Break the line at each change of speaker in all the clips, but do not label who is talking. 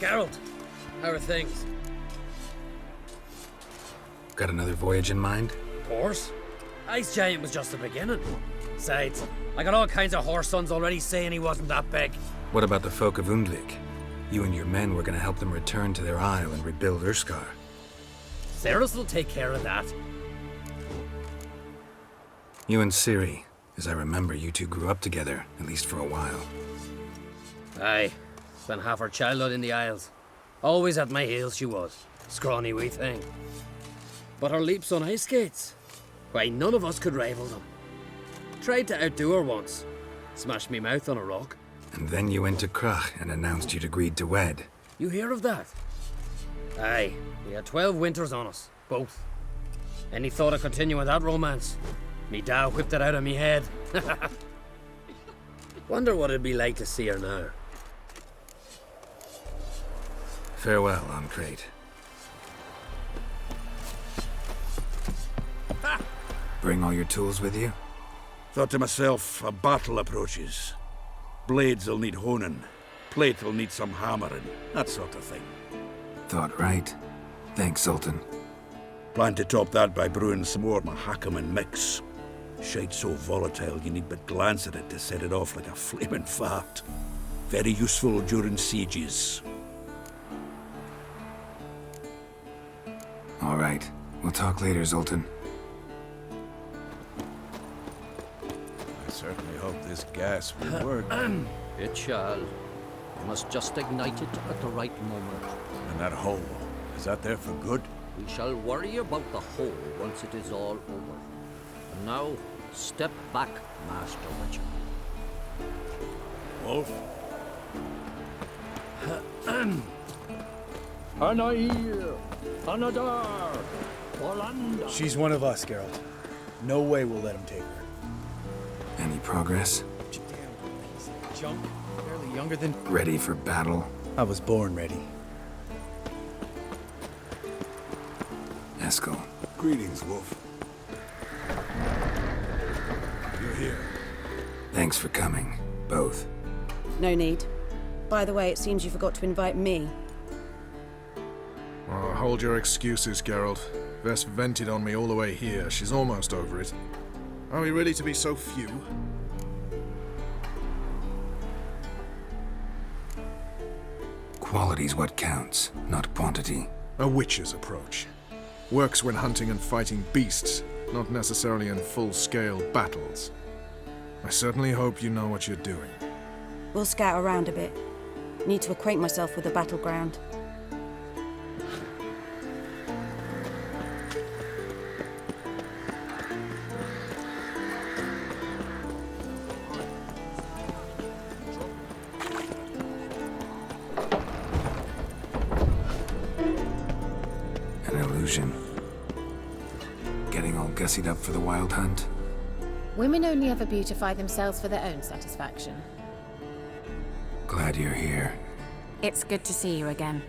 Geralt, how are things?
Got another voyage in mind?
Of course. Ice Giant was just the beginning. Besides, I got all kinds of horse sons already saying he wasn't that big.
What about the folk of Undvik? You and your men were gonna help them return to their isle and rebuild Urskar.
Cerys will take care of that.
You and Ciri, as I remember, you two grew up together, at least for a while.
Aye, spent half her childhood in the Isles. Always at my heels she was, scrawny wee thing. But her leaps on ice skates, why, none of us could rival them. Tried to outdo her once, smashed me mouth on a rock.
And then you went to Krach and announced you'd agreed to wed.
You hear of that? Aye, we had 12 winters on us, both. Any thought of continuing that romance? Me da whipped it out of me head. Wonder what it'd be like to see her now.
Farewell, Ancrate. Bring all your tools with you?
Thought to myself, a battle approaches. Blades will need honing. Plate will need some hammering. That sort of thing.
Thought right. Thanks, Sultan.
Plan to top that by brewing some more Mahakam and mix. Shite so volatile you need but glance at it to set it off like a flaming fart. Very useful during sieges.
All right. We'll talk later, Zoltan.
I certainly hope this gas will work.
It shall. You must just ignite it at the right moment.
And that hole, is that there for good?
We shall worry about the hole once it is all over. And now, step back, Master Witcher.
Wolf?
Anair! Anadar! Orlando!
She's one of us, Geralt. No way we'll let him take her.
Any progress?
Damn, he's a junk. Barely younger than...
Ready for battle?
I was born ready.
Eskel.
Greetings, Wolf. You're here.
Thanks for coming, both.
No need. By the way, it seems you forgot to invite me.
Oh, hold your excuses, Geralt. Vess vented on me all the way here. She's almost over it. Are we ready to be so few?
Quality's what counts, not quantity.
A witch's approach. Works when hunting and fighting beasts, not necessarily in full-scale battles. I certainly hope you know what you're doing.
We'll scout around a bit. Need to acquaint myself with the battleground.
An illusion. Getting all gussied up for the wild hunt?
Women only ever beautify themselves for their own satisfaction.
Glad you're here.
It's good to see you again.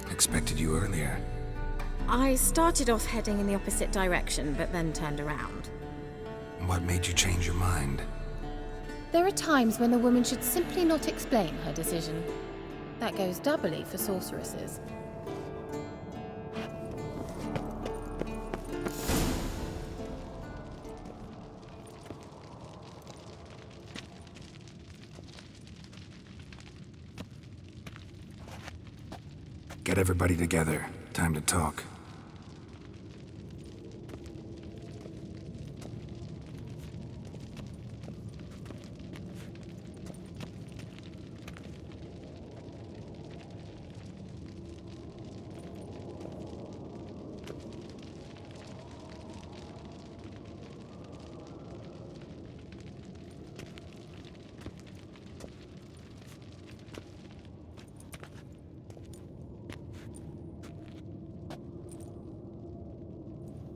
Expected you earlier.
I started off heading in the opposite direction, but then turned around.
What made you change your mind?
There are times when a woman should simply not explain her decision. That goes doubly for sorceresses.
Get everybody together. Time to talk.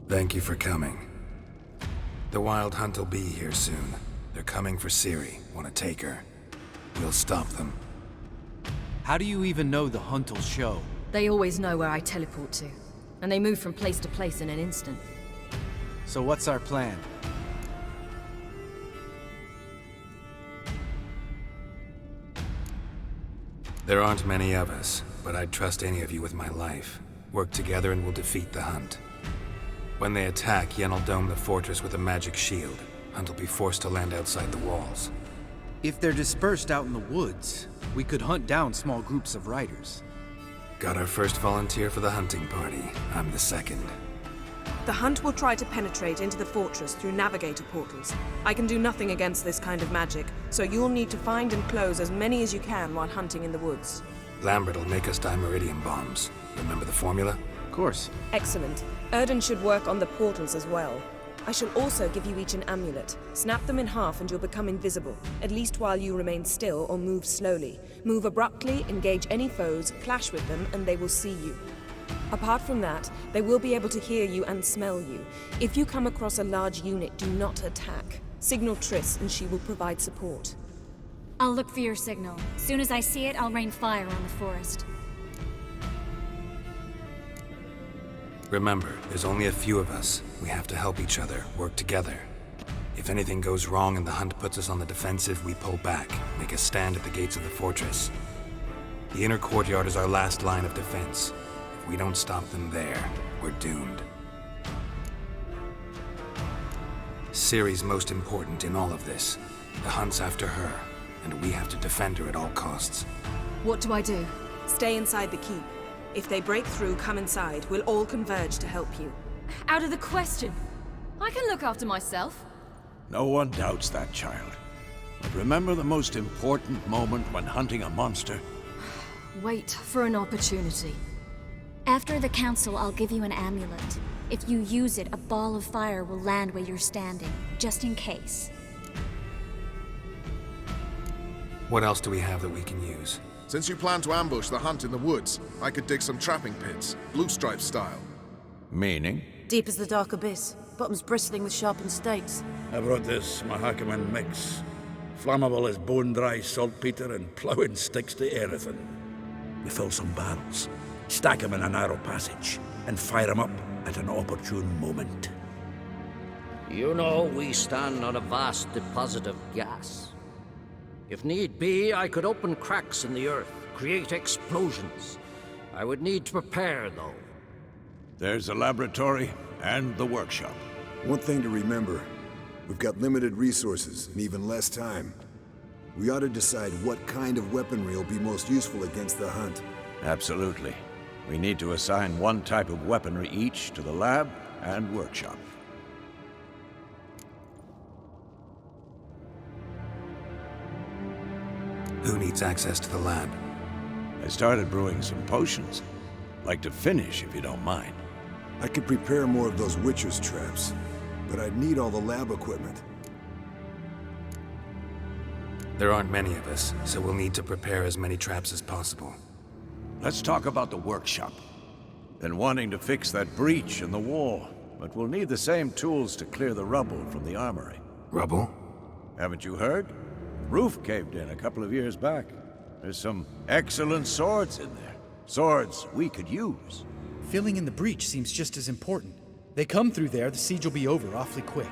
Thank you for coming. The Wild Hunt will be here soon. They're coming for Ciri. Want to take her? We'll stop them.
How do you even know the Hunt will show?
They always know where I teleport to, and they move from place to place in an instant.
So what's our plan?
There aren't many of us, but I'd trust any of you with my life. Work together and we'll defeat the Hunt. When they attack, Yen will dome the fortress with a magic shield. Hunt will be forced to land outside the walls.
If they're dispersed out in the woods, we could hunt down small groups of riders.
Got our first volunteer for the hunting party. I'm the second.
The Hunt will try to penetrate into the fortress through navigator portals. I can do nothing against this kind of magic, so you'll need to find and close as many as you can while hunting in the woods.
Lambert will make us dimeridium bombs. Remember the formula?
Of course.
Excellent. Erden should work on the portals as well. I shall also give you each an amulet. Snap them in half and you'll become invisible, at least while you remain still or move slowly. Move abruptly, engage any foes, clash with them, and they will see you. Apart from that, they will be able to hear you and smell you. If you come across a large unit, do not attack. Signal Triss and she will provide support.
I'll look for your signal. As soon as I see it, I'll rain fire on the forest.
Remember, there's only a few of us. We have to help each other, work together. If anything goes wrong and the Hunt puts us on the defensive, we pull back, make a stand at the gates of the fortress. The inner courtyard is our last line of defense. If we don't stop them there, we're doomed. Ciri's most important in all of this. The Hunt's after her, and we have to defend her at all costs.
What do I do?
Stay inside the keep. If they break through, come inside. We'll all converge to help you.
Out of the question. I can look after myself.
No one doubts that, child. But remember the most important moment when hunting a monster?
Wait for an opportunity.
After the council, I'll give you an amulet. If you use it, a ball of fire will land where you're standing, just in case.
What else do we have that we can use?
Since you plan to ambush the Hunt in the woods, I could dig some trapping pits, blue stripe style.
Meaning?
Deep as the dark abyss, bottoms bristling with sharpened stakes.
I brought this Mahakaman mix. Flammable as bone-dry saltpeter and ploughing sticks to everything. We fill some barrels, stack them in a narrow passage, and fire them up at an opportune moment.
You know, we stand on a vast deposit of gas. If need be, I could open cracks in the earth, create explosions. I would need to prepare, though.
There's the laboratory and the workshop.
One thing to remember, we've got limited resources and even less time. We ought to decide what kind of weaponry will be most useful against the Hunt.
Absolutely. We need to assign one type of weaponry each to the lab and workshop.
Who needs access to the lab?
I started brewing some potions. Like to finish, if you don't mind.
I could prepare more of those Witcher's traps, but I'd need all the lab equipment.
There aren't many of us, so we'll need to prepare as many traps as possible.
Let's talk about the workshop. Been wanting to fix that breach in the wall, but we'll need the same tools to clear the rubble from the armory.
Rubble?
Haven't you heard? Roof caved in a couple of years back. There's some excellent swords in there. Swords we could use.
Filling in the breach seems just as important. They come through there, the siege will be over awfully quick.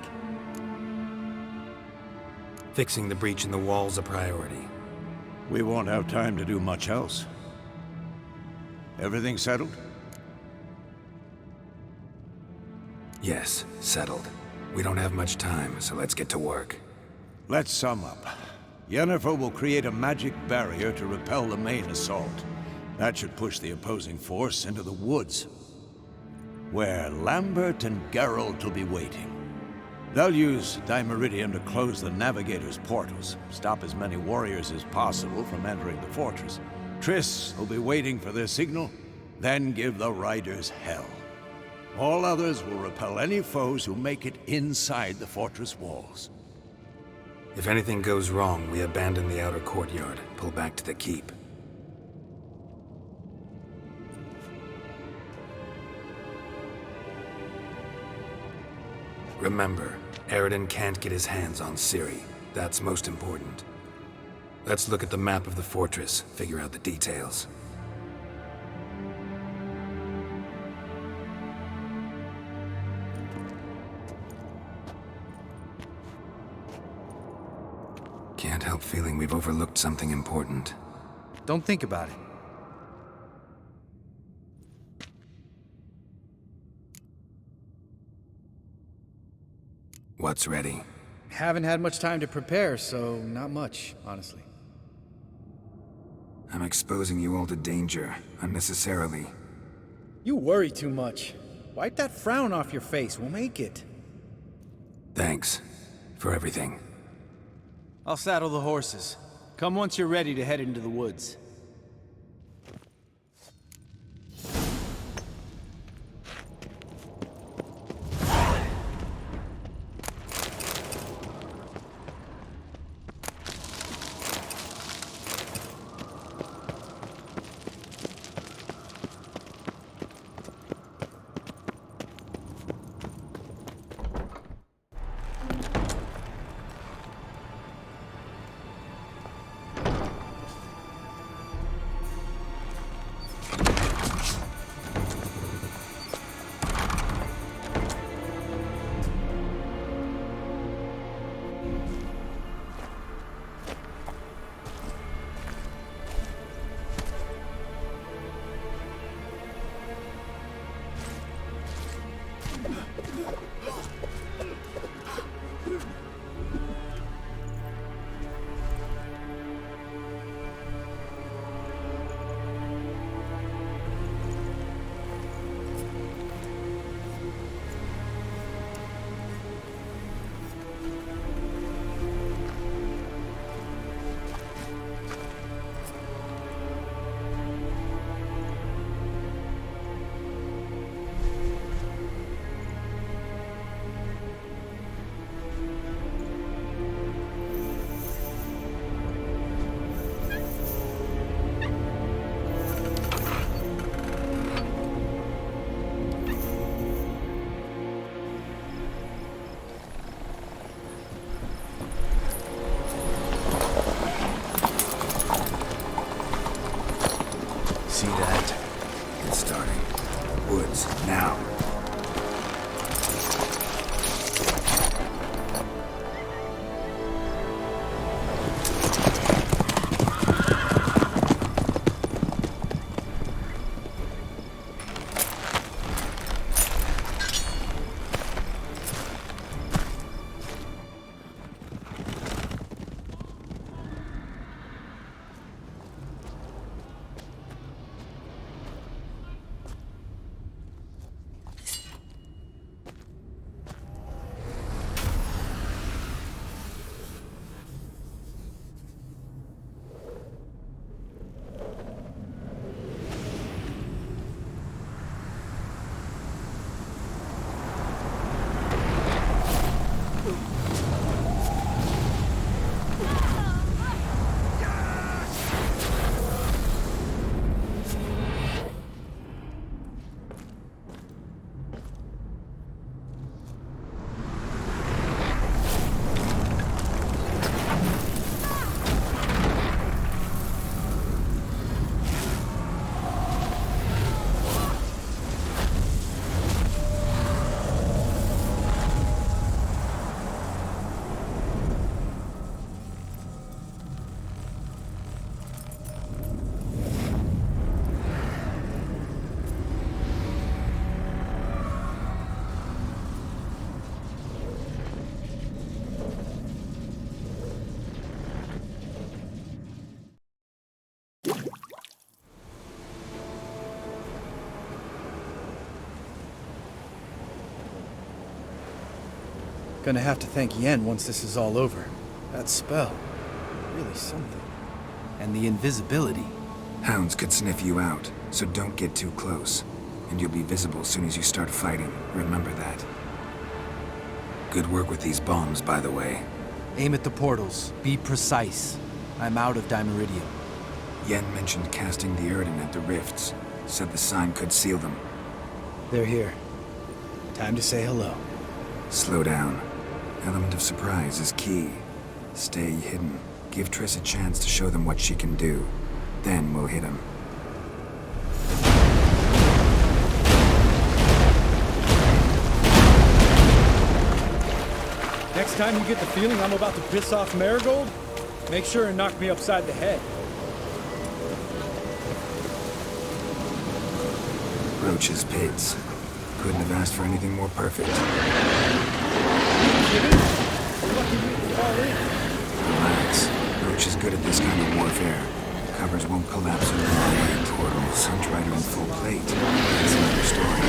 Fixing the breach in the wall's a priority.
We won't have time to do much else. Everything settled?
Yes, settled. We don't have much time, so let's get to work.
Let's sum up. Yennefer will create a magic barrier to repel the main assault. That should push the opposing force into the woods, where Lambert and Geralt will be waiting. They'll use dimeridium to close the navigator's portals, stop as many warriors as possible from entering the fortress. Triss will be waiting for their signal, then give the riders hell. All others will repel any foes who make it inside the fortress walls.
If anything goes wrong, we abandon the outer courtyard, pull back to the keep. Remember, Eridan can't get his hands on Ciri. That's most important. Let's look at the map of the fortress, figure out the details. Can't help feeling we've overlooked something important.
Don't think about it.
What's ready?
Haven't had much time to prepare, so not much, honestly.
I'm exposing you all to danger, unnecessarily.
You worry too much. Wipe that frown off your face, we'll make it.
Thanks for everything.
I'll saddle the horses. Come once you're ready to head into the woods.
See that? It's starting. Woods, now.
Gonna have to thank Yen once this is all over. That spell, really something.
And the invisibility.
Hounds could sniff you out, so don't get too close. And you'll be visible as soon as you start fighting. Remember that. Good work with these bombs, by the way.
Aim at the portals. Be precise. I'm out of Dimeridium.
Yen mentioned casting the Urdin at the rifts. Said the sign could seal them.
They're here. Time to say hello.
Slow down. Element of surprise is key. Stay hidden. Give Triss a chance to show them what she can do. Then we'll hit him.
Next time you get the feeling I'm about to piss off Marigold, make sure and knock me upside the head.
Roach's pits. Couldn't have asked for anything more perfect. Relax. Roach is good at this kind of warfare. Covers won't collapse in the way. Portals, Hunt Rider in full plate. That's another story.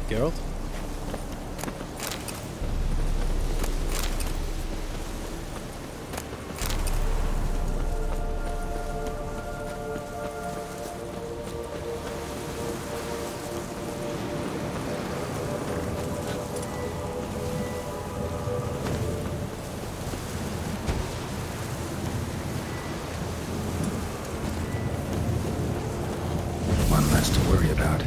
Geralt?
One less to worry about.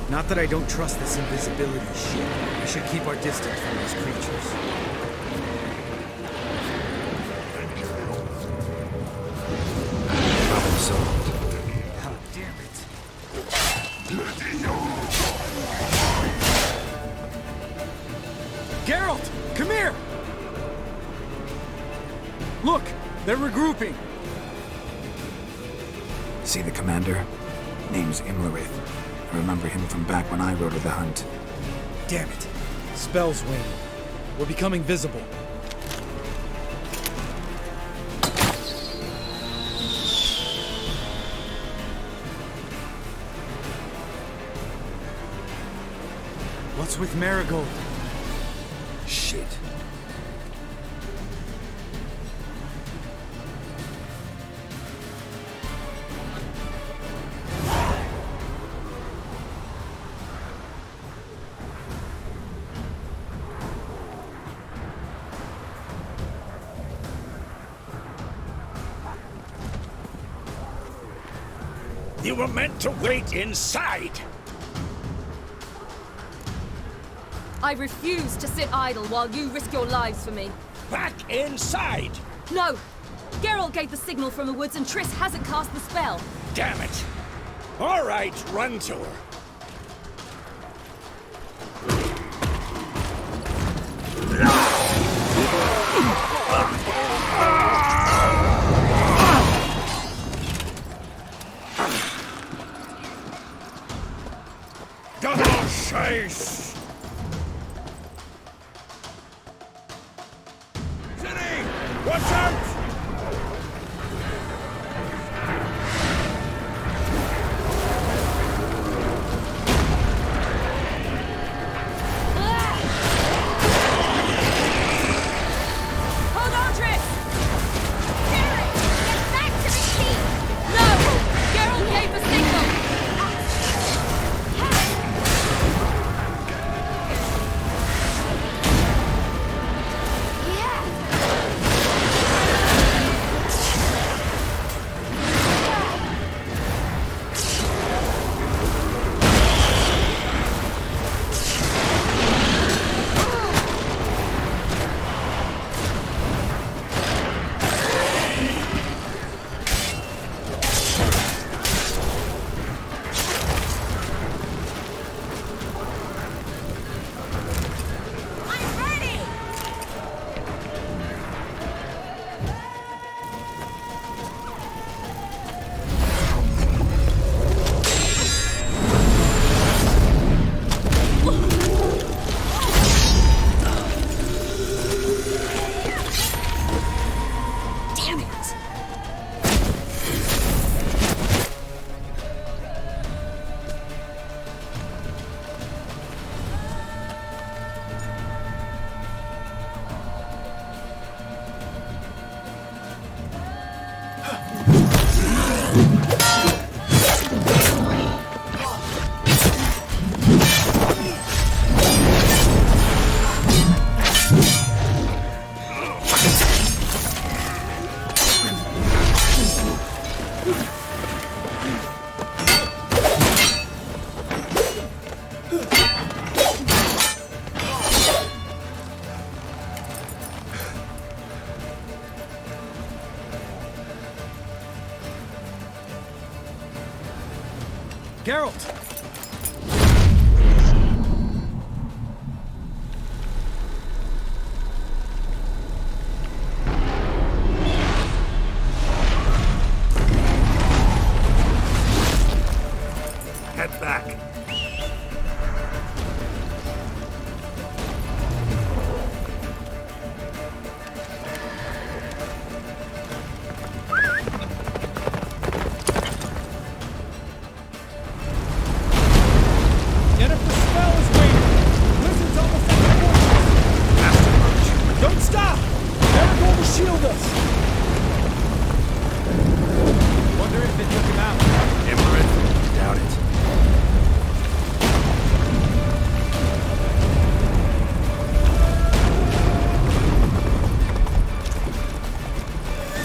Not that I don't trust this invisibility shit. We should keep our distance from these creatures.
Problem solved.
God damn it. Geralt! Come here! Look! They're regrouping!
See the commander? Name's Imlerith. I remember him from back when I rode with the hunt.
Damn it. Spell's waning. We're becoming visible. What's with Marigold?
Shit.
You were meant to wait inside!
I refuse to sit idle while you risk your lives for me.
Back inside!
No! Geralt gave the signal from the woods and Triss hasn't cast the spell.
Damn it! All right, run to her. Double chase! City! Watch out!
Hold on, Triss! Geralt! Get back to the key! No! Geralt gave the signal!
Geralt!
Head back.